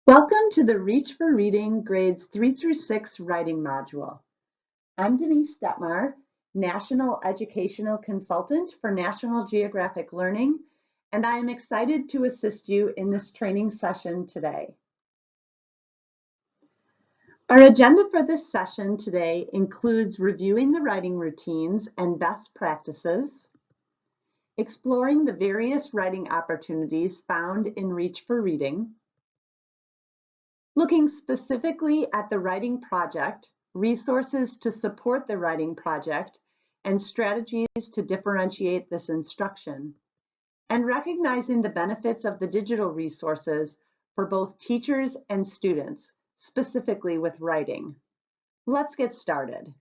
Welcome to the Reach for Reading Grades 3 through 6 Writing Module. I'm Denise Detmar, National Educational Consultant for National Geographic Learning, and I am excited to assist you in this training session today. Our agenda for this session today includes reviewing the writing routines and best practices, exploring the various writing opportunities found in Reach for Reading, looking specifically at the writing project, resources to support the writing project, and strategies to differentiate this instruction, and recognizing the benefits of the digital resources for both teachers and students, specifically with writing. Let's get started.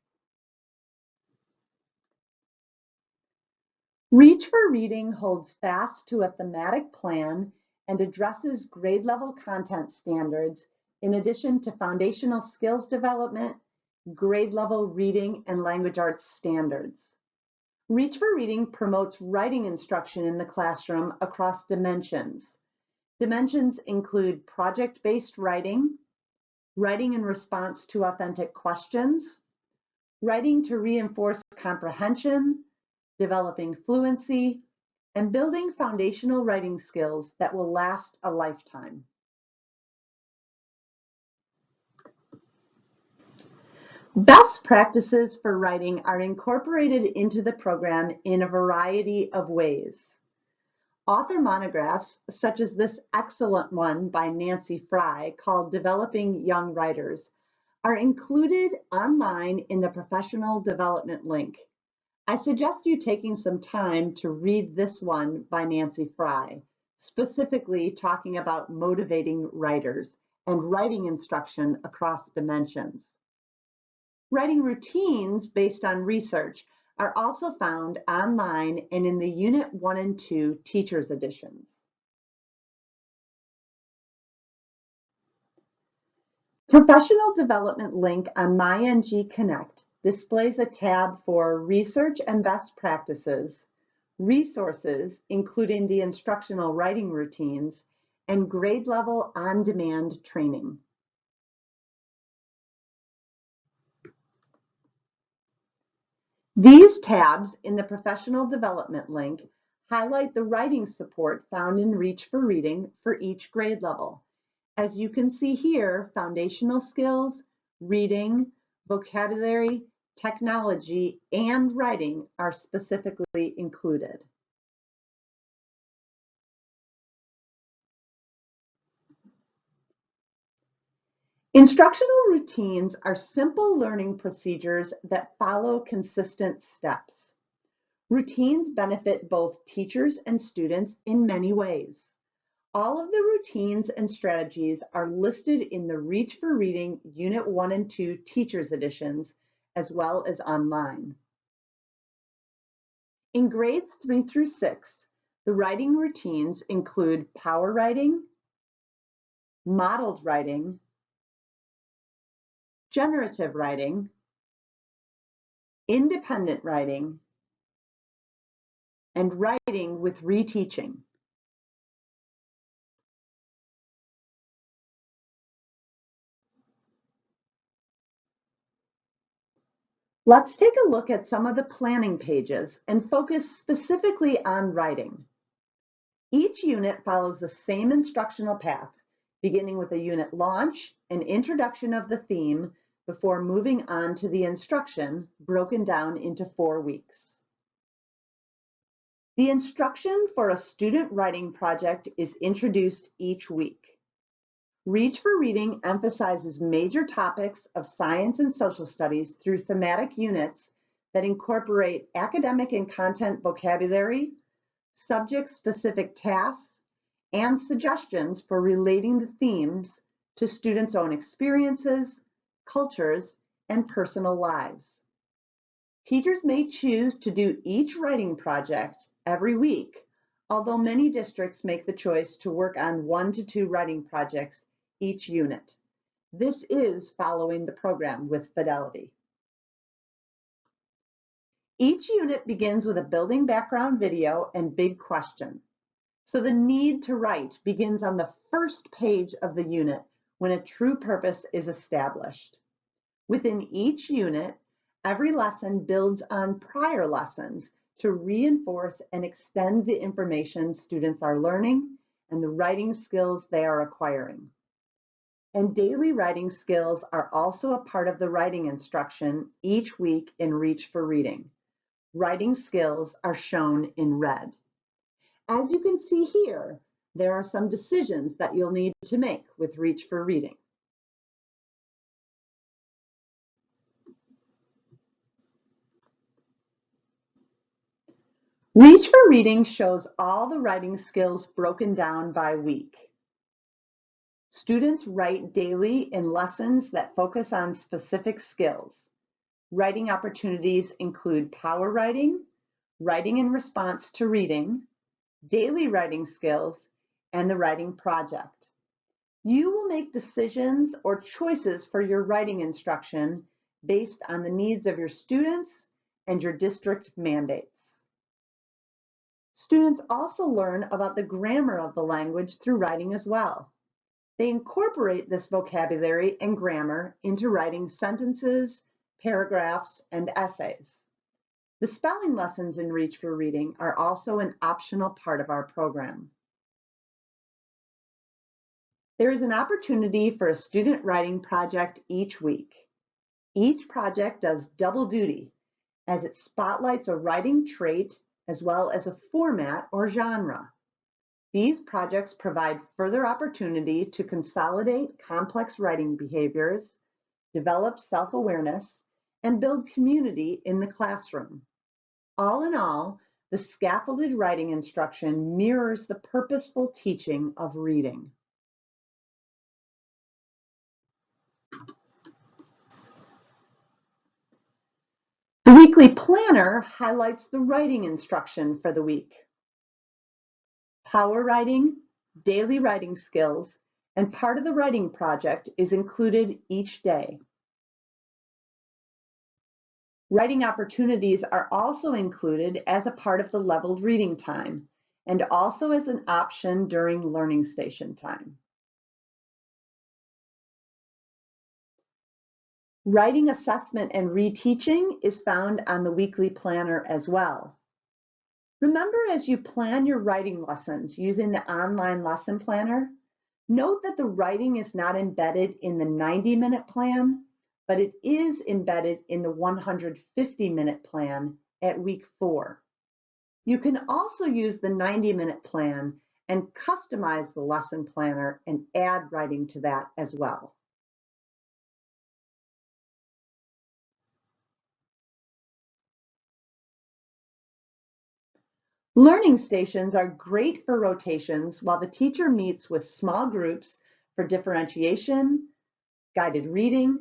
Reach for Reading holds fast to a thematic plan and addresses grade level content standards in addition to foundational skills development, grade level reading and language arts standards. Reach for Reading promotes writing instruction in the classroom across dimensions. Dimensions include project-based writing, writing in response to authentic questions, writing to reinforce comprehension, developing fluency, and building foundational writing skills that will last a lifetime. Best practices for writing are incorporated into the program in a variety of ways. Author monographs, such as this excellent one by Nancy Fry called Developing Young Writers, are included online in the professional development link. I suggest you taking some time to read this one by Nancy Fry, specifically talking about motivating writers and writing instruction across dimensions. Writing routines based on research are also found online and in the Unit 1 and 2 Teachers Editions. Professional Development link on MyNG Connect displays a tab for Research and Best Practices, Resources, including the instructional writing routines, and grade level on-demand training. These tabs in the Professional Development link highlight the writing support found in Reach for Reading for each grade level. As you can see here, foundational skills, reading, vocabulary, technology, and writing are specifically included. Instructional routines are simple learning procedures that follow consistent steps. Routines benefit both teachers and students in many ways. All of the routines and strategies are listed in the Reach for Reading Unit 1 and 2 Teachers Editions, as well as online. In grades 3 through 6, the writing routines include power writing, modeled writing, generative writing, independent writing, and writing with reteaching. Let's take a look at some of the planning pages and focus specifically on writing. Each unit follows the same instructional path, beginning with a unit launch and introduction of the theme before moving on to the instruction, broken down into 4 weeks. The instruction for a student writing project is introduced each week. Reach for Reading emphasizes major topics of science and social studies through thematic units that incorporate academic and content vocabulary, subject-specific tasks, and suggestions for relating the themes to students' own experiences, cultures, and personal lives. Teachers may choose to do each writing project every week, although many districts make the choice to work on 1 to 2 writing projects each unit. This is following the program with fidelity. Each unit begins with a building background video and big question. So the need to write begins on the first page of the unit when a true purpose is established. Within each unit, every lesson builds on prior lessons to reinforce and extend the information students are learning and the writing skills they are acquiring. And daily writing skills are also a part of the writing instruction each week in Reach for Reading. Writing skills are shown in red. As you can see here, there are some decisions that you'll need to make with Reach for Reading. Reach for Reading shows all the writing skills broken down by week. Students write daily in lessons that focus on specific skills. Writing opportunities include power writing, writing in response to reading, daily writing skills, and the writing project. You will make decisions or choices for your writing instruction based on the needs of your students and your district mandates. Students also learn about the grammar of the language through writing as well. They incorporate this vocabulary and grammar into writing sentences, paragraphs, and essays. The spelling lessons in Reach for Reading are also an optional part of our program. There is an opportunity for a student writing project each week. Each project does double duty as it spotlights a writing trait as well as a format or genre. These projects provide further opportunity to consolidate complex writing behaviors, develop self-awareness, and build community in the classroom. All in all, the scaffolded writing instruction mirrors the purposeful teaching of reading. The weekly planner highlights the writing instruction for the week. Power writing, daily writing skills, and part of the writing project is included each day. Writing opportunities are also included as a part of the leveled reading time and also as an option during learning station time. Writing assessment and reteaching is found on the weekly planner as well. Remember, as you plan your writing lessons using the online lesson planner, note that the writing is not embedded in the 90-minute plan, but it is embedded in the 150-minute plan at week 4. You can also use the 90-minute plan and customize the lesson planner and add writing to that as well. Learning stations are great for rotations while the teacher meets with small groups for differentiation, guided reading,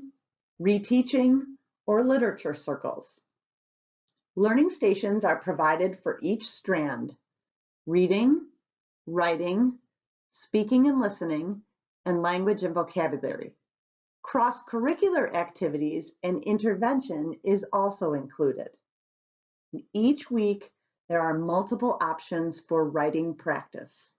reteaching, or literature circles. Learning stations are provided for each strand: reading, writing, speaking and listening, and language and vocabulary. Cross-curricular activities and intervention is also included. Each week, there are multiple options for writing practice.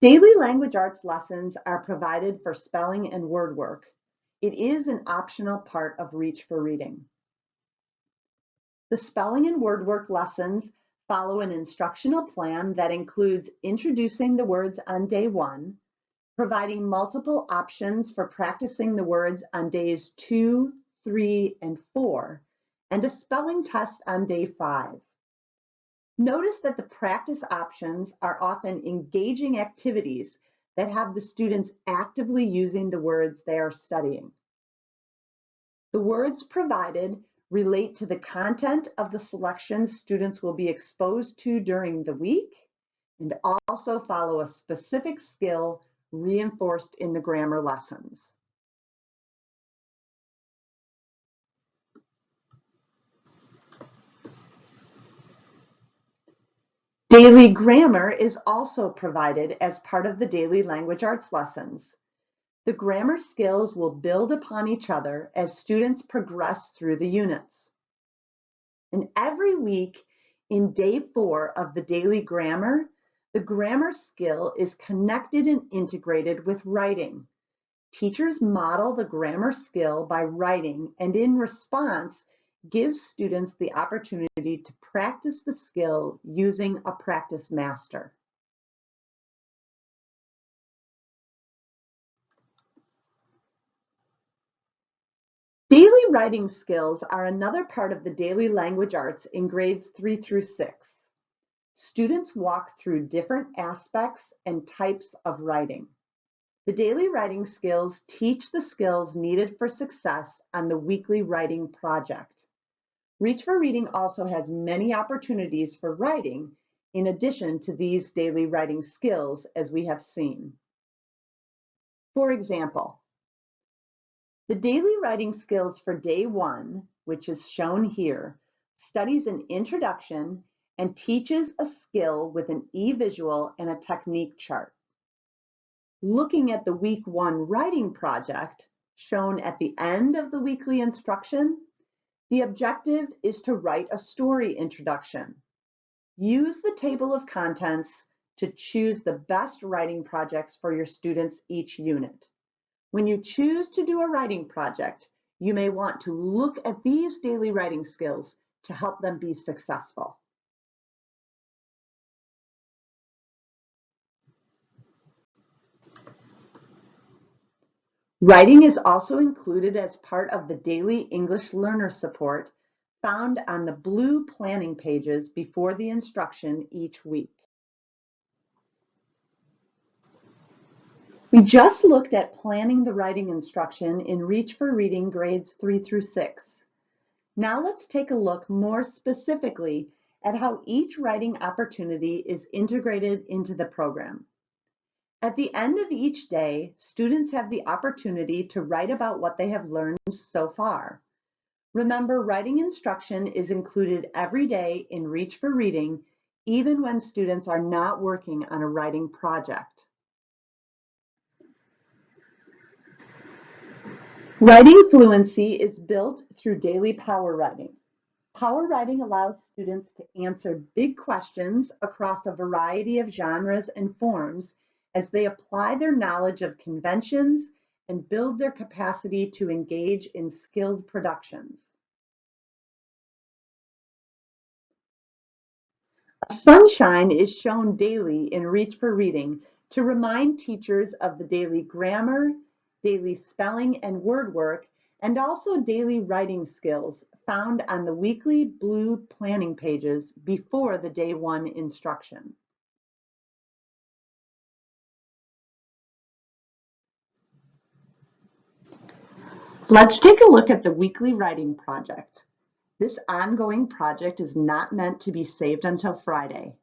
Daily language arts lessons are provided for spelling and word work. It is an optional part of Reach for Reading. The spelling and word work lessons follow an instructional plan that includes introducing the words on day 1, providing multiple options for practicing the words on days 2, 3, and 4, and a spelling test on day 5. Notice that the practice options are often engaging activities that have the students actively using the words they are studying. The words provided relate to the content of the selections students will be exposed to during the week and also follow a specific skill reinforced in the grammar lessons. Daily grammar is also provided as part of the daily language arts lessons. The grammar skills will build upon each other as students progress through the units. And every week, In day 4 of the daily grammar, the grammar skill is connected and integrated with writing. Teachers model the grammar skill by writing and in response, give students the opportunity to practice the skill using a practice master. Daily writing skills are another part of the daily language arts in grades 3 through 6. Students walk through different aspects and types of writing. The daily writing skills teach the skills needed for success on the weekly writing project. Reach for Reading also has many opportunities for writing in addition to these daily writing skills, as we have seen. For example, the daily writing skills for day 1, which is shown here, studies an introduction and teaches a skill with an e-visual and a technique chart. Looking at the week 1 writing project, shown at the end of the weekly instruction, the objective is to write a story introduction. Use the table of contents to choose the best writing projects for your students each unit. When you choose to do a writing project, you may want to look at these daily writing skills to help them be successful. Writing is also included as part of the daily English learner support found on the blue planning pages before the instruction each week. We just looked at planning the writing instruction in Reach for Reading grades 3 through 6. Now let's take a look more specifically at how each writing opportunity is integrated into the program. At the end of each day, students have the opportunity to write about what they have learned so far. Remember, writing instruction is included every day in Reach for Reading, even when students are not working on a writing project. Writing fluency is built through daily power writing. Power writing allows students to answer big questions across a variety of genres and forms as they apply their knowledge of conventions and build their capacity to engage in skilled productions. Sunshine is shown daily in Reach for Reading to remind teachers of the daily grammar, daily spelling and word work, and also daily writing skills found on the weekly blue planning pages before the day 1 instruction. Let's take a look at the weekly writing project. This ongoing project is not meant to be saved until Friday.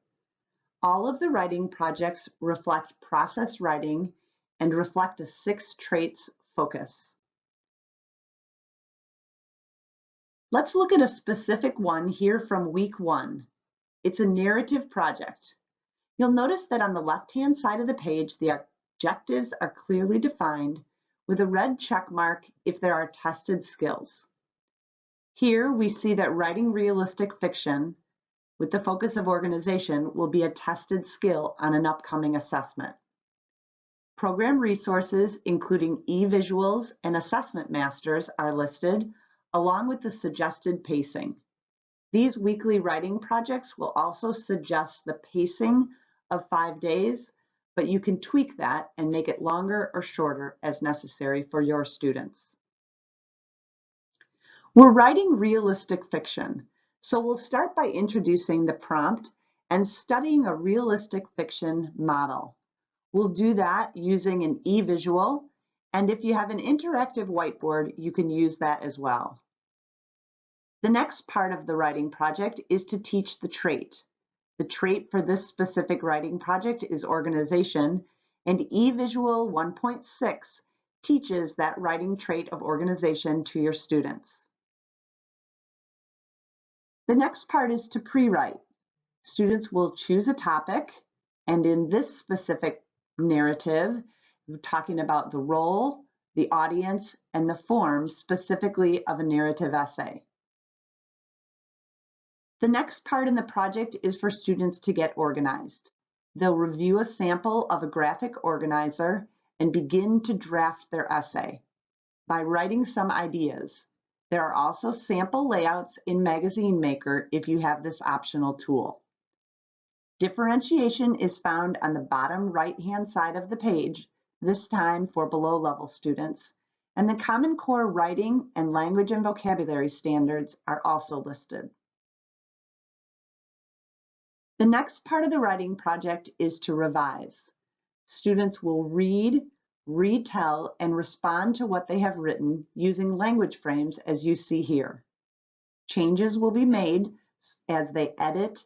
All of the writing projects reflect process writing and reflect a 6 traits focus. Let's look at a specific one here from week 1. It's a narrative project. You'll notice that on the left-hand side of the page, the objectives are clearly defined with a red check mark if there are tested skills. Here we see that writing realistic fiction with the focus of organization will be a tested skill on an upcoming assessment. Program resources, including e-visuals and assessment masters, are listed, along with the suggested pacing. These weekly writing projects will also suggest the pacing of 5 days, but you can tweak that and make it longer or shorter as necessary for your students. We're writing realistic fiction, so we'll start by introducing the prompt and studying a realistic fiction model. We'll do that using an e-visual, and if you have an interactive whiteboard, you can use that as well. The next part of the writing project is to teach the trait. The trait for this specific writing project is organization, and eVisual 1.6 teaches that writing trait of organization to your students. The next part is to pre-write. Students will choose a topic, and in this specific narrative, we're talking about the role, the audience, and the form specifically of a narrative essay. The next part in the project is for students to get organized. They'll review a sample of a graphic organizer and begin to draft their essay by writing some ideas. There are also sample layouts in Magazine Maker if you have this optional tool. Differentiation is found on the bottom right-hand side of the page, this time for below-level students, and the Common Core writing and language and vocabulary standards are also listed. The next part of the writing project is to revise. Students will read, retell, and respond to what they have written using language frames as you see here. Changes will be made as they edit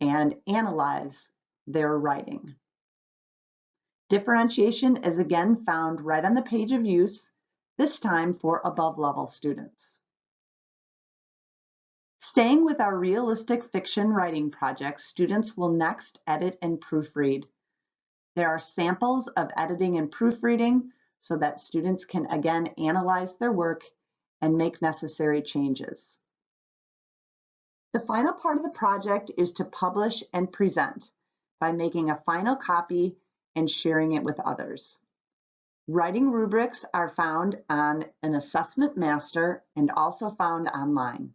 and analyze their writing. Differentiation is again found right on the page of use, this time for above-level students. Staying with our realistic fiction writing project, students will next edit and proofread. There are samples of editing and proofreading so that students can again analyze their work and make necessary changes. The final part of the project is to publish and present by making a final copy and sharing it with others. Writing rubrics are found on an assessment master and also found online.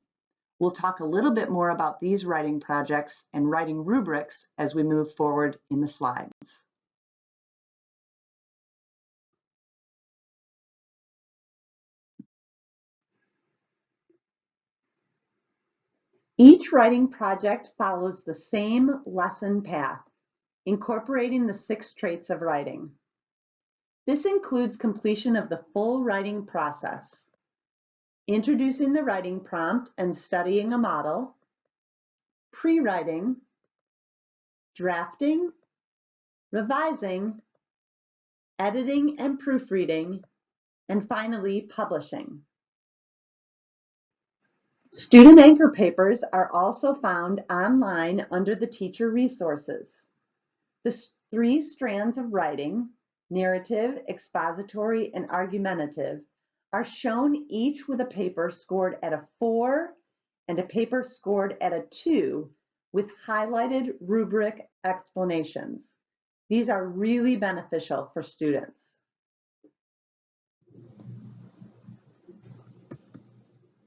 We'll talk a little bit more about these writing projects and writing rubrics as we move forward in the slides. Each writing project follows the same lesson path, incorporating the 6 traits of writing. This includes completion of the full writing process, introducing the writing prompt and studying a model, pre-writing, drafting, revising, editing and proofreading, and finally publishing. Student anchor papers are also found online under the teacher resources. The 3 strands of writing, narrative, expository, and argumentative, are shown each with a paper scored at a 4 and a paper scored at a 2 with highlighted rubric explanations. These are really beneficial for students.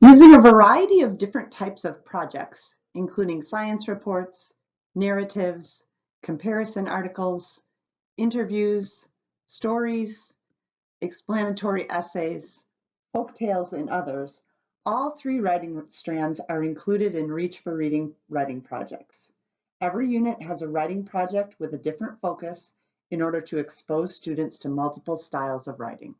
Using a variety of different types of projects, including science reports, narratives, comparison articles, interviews, stories, explanatory essays, folktales, and others, all 3 writing strands are included in Reach for Reading writing projects. Every unit has a writing project with a different focus in order to expose students to multiple styles of writing.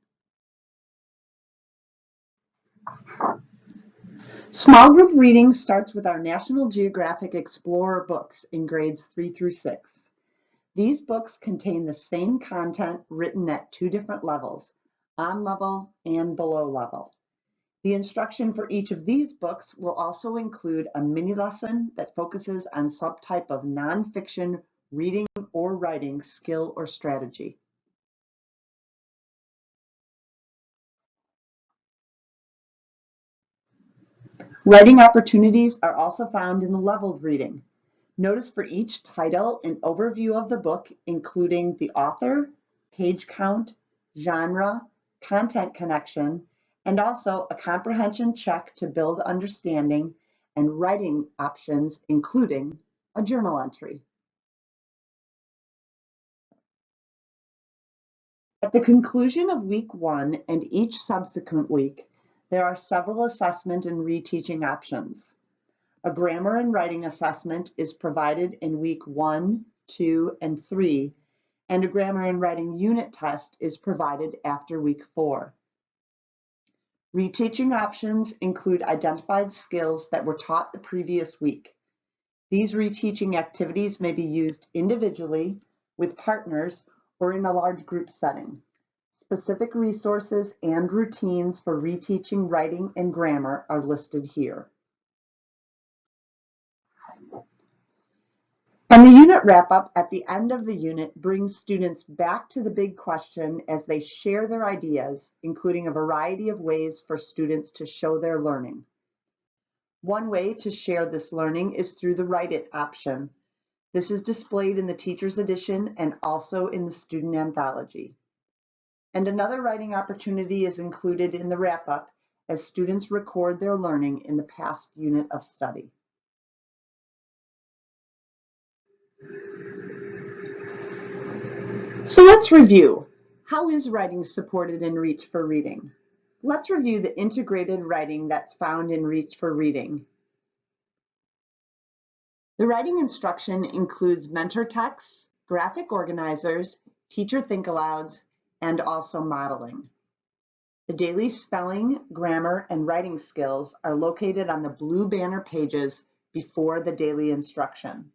Small group reading starts with our National Geographic Explorer books in grades 3 through 6. These books contain the same content written at 2 different levels, on level and below level. The instruction for each of these books will also include a mini lesson that focuses on some type of nonfiction reading or writing skill or strategy. Writing opportunities are also found in the leveled reading. Notice for each title an overview of the book, including the author, page count, genre, content connection, and also a comprehension check to build understanding and writing options, including a journal entry. At the conclusion of week 1 and each subsequent week, there are several assessment and reteaching options. A grammar and writing assessment is provided in week 1, 2, and 3, and a grammar and writing unit test is provided after week 4. Reteaching options include identified skills that were taught the previous week. These reteaching activities may be used individually, with partners, or in a large group setting. Specific resources and routines for reteaching writing and grammar are listed here. And the unit wrap-up at the end of the unit brings students back to the big question as they share their ideas, including a variety of ways for students to show their learning. One way to share this learning is through the Write It option. This is displayed in the Teacher's Edition and also in the Student Anthology. And another writing opportunity is included in the wrap-up as students record their learning in the past unit of study. So let's review. How is writing supported in Reach for Reading? Let's review the integrated writing that's found in Reach for Reading. The writing instruction includes mentor texts, graphic organizers, teacher think-alouds, and also modeling. The daily spelling, grammar, and writing skills are located on the blue banner pages before the daily instruction.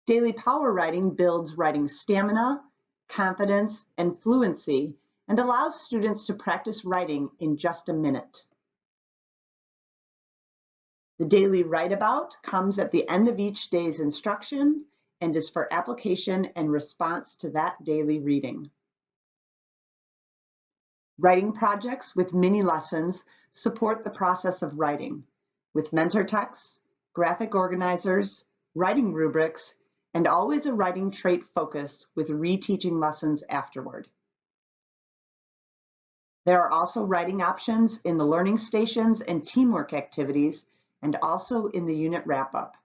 Daily power writing builds writing stamina, confidence, and fluency, and allows students to practice writing in just a minute. The daily write about comes at the end of each day's instruction and is for application and response to that daily reading. Writing projects with mini lessons support the process of writing with mentor texts, graphic organizers, writing rubrics, and always a writing trait focus with reteaching lessons afterward. There are also writing options in the learning stations and teamwork activities, and also in the unit wrap-up.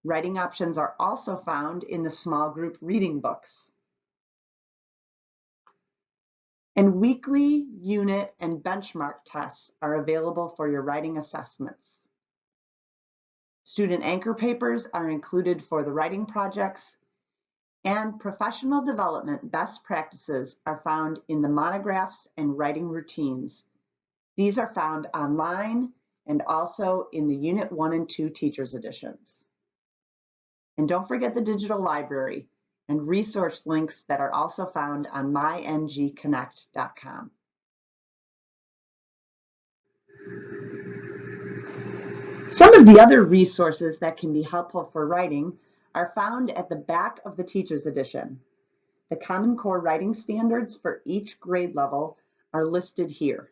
Writing options are also found in the small group reading books. And weekly, unit, and benchmark tests are available for your writing assessments. Student anchor papers are included for the writing projects, and professional development best practices are found in the monographs and writing routines. These are found online and also in the Unit 1 and 2 Teachers Editions. And don't forget the digital library and resource links that are also found on myngconnect.com. Some of the other resources that can be helpful for writing are found at the back of the Teacher's Edition. The Common Core writing standards for each grade level are listed here.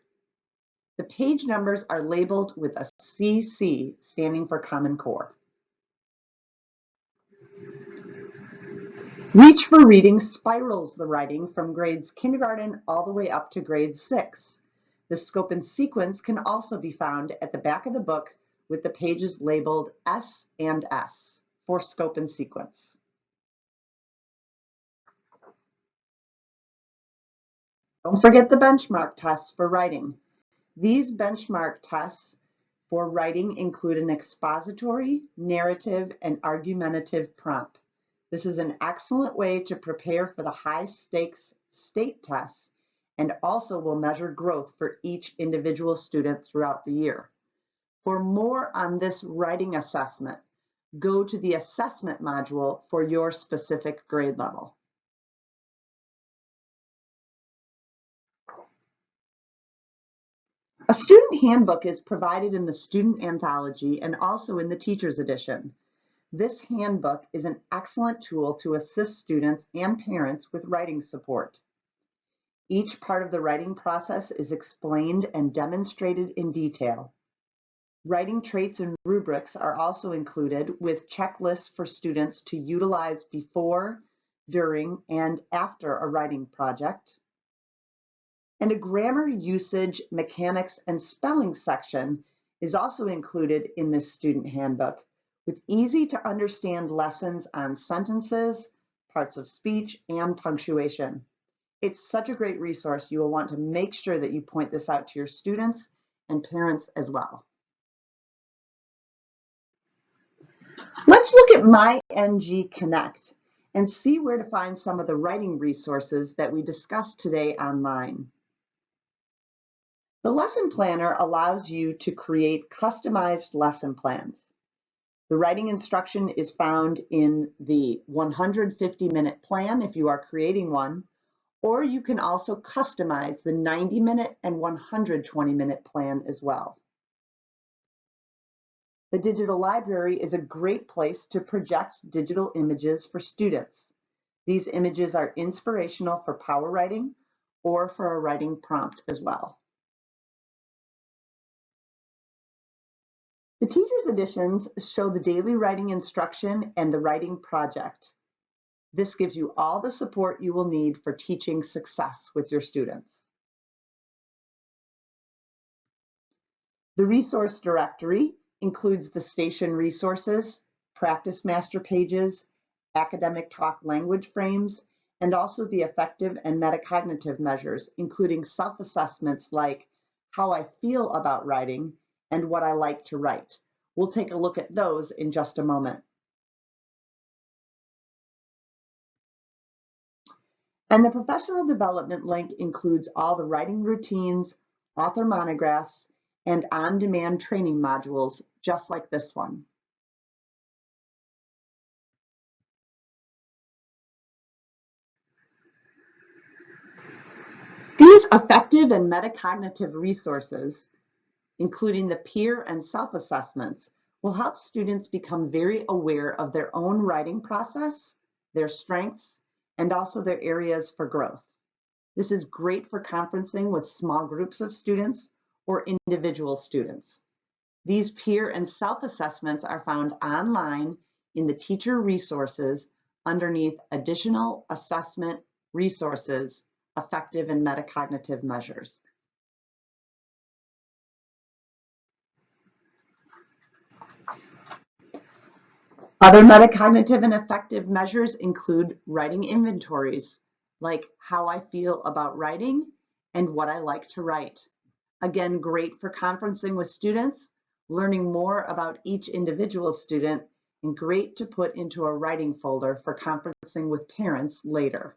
The page numbers are labeled with a CC standing for Common Core. Reach for Reading spirals the writing from grades kindergarten all the way up to grade 6. The scope and sequence can also be found at the back of the book with the pages labeled S and S for scope and sequence. Don't forget the benchmark tests for writing. These benchmark tests for writing include an expository, narrative, and argumentative prompt. This is an excellent way to prepare for the high-stakes state tests and also will measure growth for each individual student throughout the year. For more on this writing assessment, go to the assessment module for your specific grade level. A student handbook is provided in the Student Anthology and also in the Teacher's Edition. This handbook is an excellent tool to assist students and parents with writing support. Each part of the writing process is explained and demonstrated in detail. Writing traits and rubrics are also included with checklists for students to utilize before, during, and after a writing project. And a grammar, usage, mechanics, and spelling section is also included in this student handbook with easy to understand lessons on sentences, parts of speech, and punctuation. It's such a great resource. You will want to make sure that you point this out to your students and parents as well. Let's look at MyNG Connect and see where to find some of the writing resources that we discussed today online. The lesson planner allows you to create customized lesson plans. The writing instruction is found in the 150-minute plan if you are creating one, or you can also customize the 90-minute and 120-minute plan as well. The digital library is a great place to project digital images for students. These images are inspirational for power writing or for a writing prompt as well. The teacher's editions show the daily writing instruction and the writing project. This gives you all the support you will need for teaching success with your students. The resource directory includes the station resources, practice master pages, academic talk language frames, and also the affective and metacognitive measures, including self-assessments like how I feel about writing and what I like to write. We'll take a look at those in just a moment. And the professional development link includes all the writing routines, author monographs, and on-demand training modules, just like this one. These affective and metacognitive resources, including the peer and self-assessments, will help students become very aware of their own writing process, their strengths, and also their areas for growth. This is great for conferencing with small groups of students or individual students. These peer and self-assessments are found online in the teacher resources underneath additional assessment resources, affective and metacognitive measures. Other metacognitive and affective measures include writing inventories, like how I feel about writing and what I like to write. Again, great for conferencing with students, learning more about each individual student, and great to put into a writing folder for conferencing with parents later.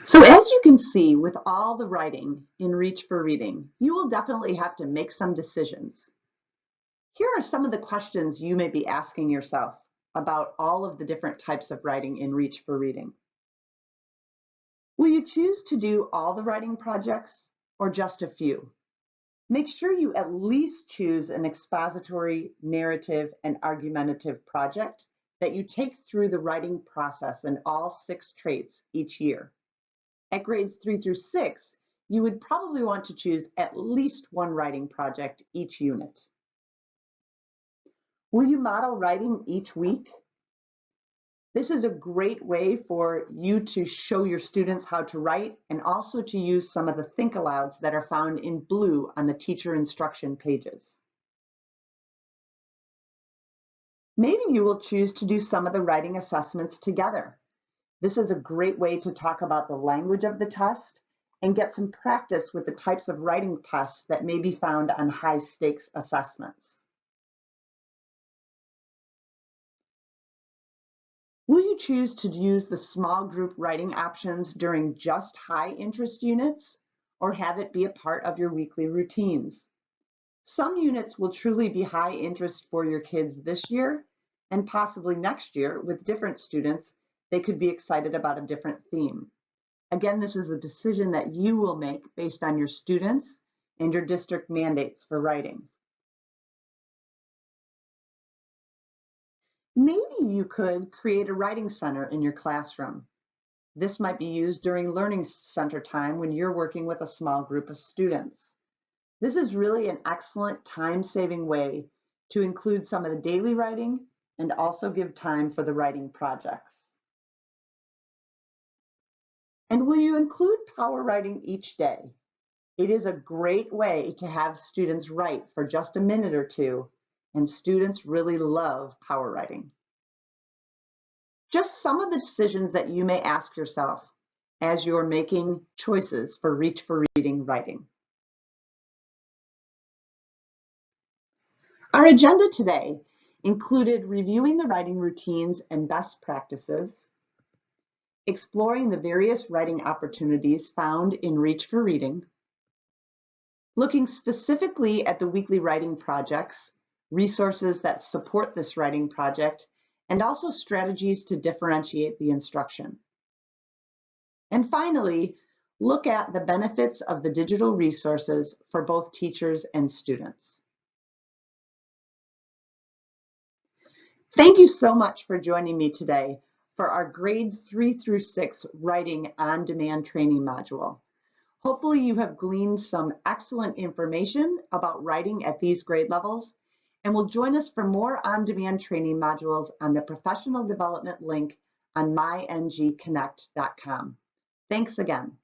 So as you can see, with all the writing in Reach for Reading, you will definitely have to make some decisions. Here are some of the questions you may be asking yourself about all of the different types of writing in Reach for Reading. Will you choose to do all the writing projects or just a few? Make sure you at least choose an expository, narrative, and argumentative project that you take through the writing process in all 6 traits each year. At grades 3 through 6, you would probably want to choose at least one writing project each unit. Will you model writing each week? This is a great way for you to show your students how to write and also to use some of the think alouds that are found in blue on the teacher instruction pages. Maybe you will choose to do some of the writing assessments together. This is a great way to talk about the language of the test and get some practice with the types of writing tests that may be found on high stakes assessments. Will you choose to use the small group writing options during just high interest units or have it be a part of your weekly routines? Some units will truly be high interest for your kids this year and possibly next year with different students. They could be excited about a different theme. Again, this is a decision that you will make based on your students and your district mandates for writing. Maybe you could create a writing center in your classroom. This might be used during learning center time when you're working with a small group of students. This is really an excellent time-saving way to include some of the daily writing and also give time for the writing projects. And will you include power writing each day? It is a great way to have students write for just a minute or two, and students really love power writing. Just some of the decisions that you may ask yourself as you're making choices for Reach for Reading writing. Our agenda today included reviewing the writing routines and best practices, exploring the various writing opportunities found in Reach for Reading, looking specifically at the weekly writing projects, resources that support this writing project, and also strategies to differentiate the instruction. And finally, look at the benefits of the digital resources for both teachers and students. Thank you so much for joining me today for our grades 3 through 6 writing on-demand training module. Hopefully you have gleaned some excellent information about writing at these grade levels and will join us for more on-demand training modules on the professional development link on myngconnect.com. Thanks again.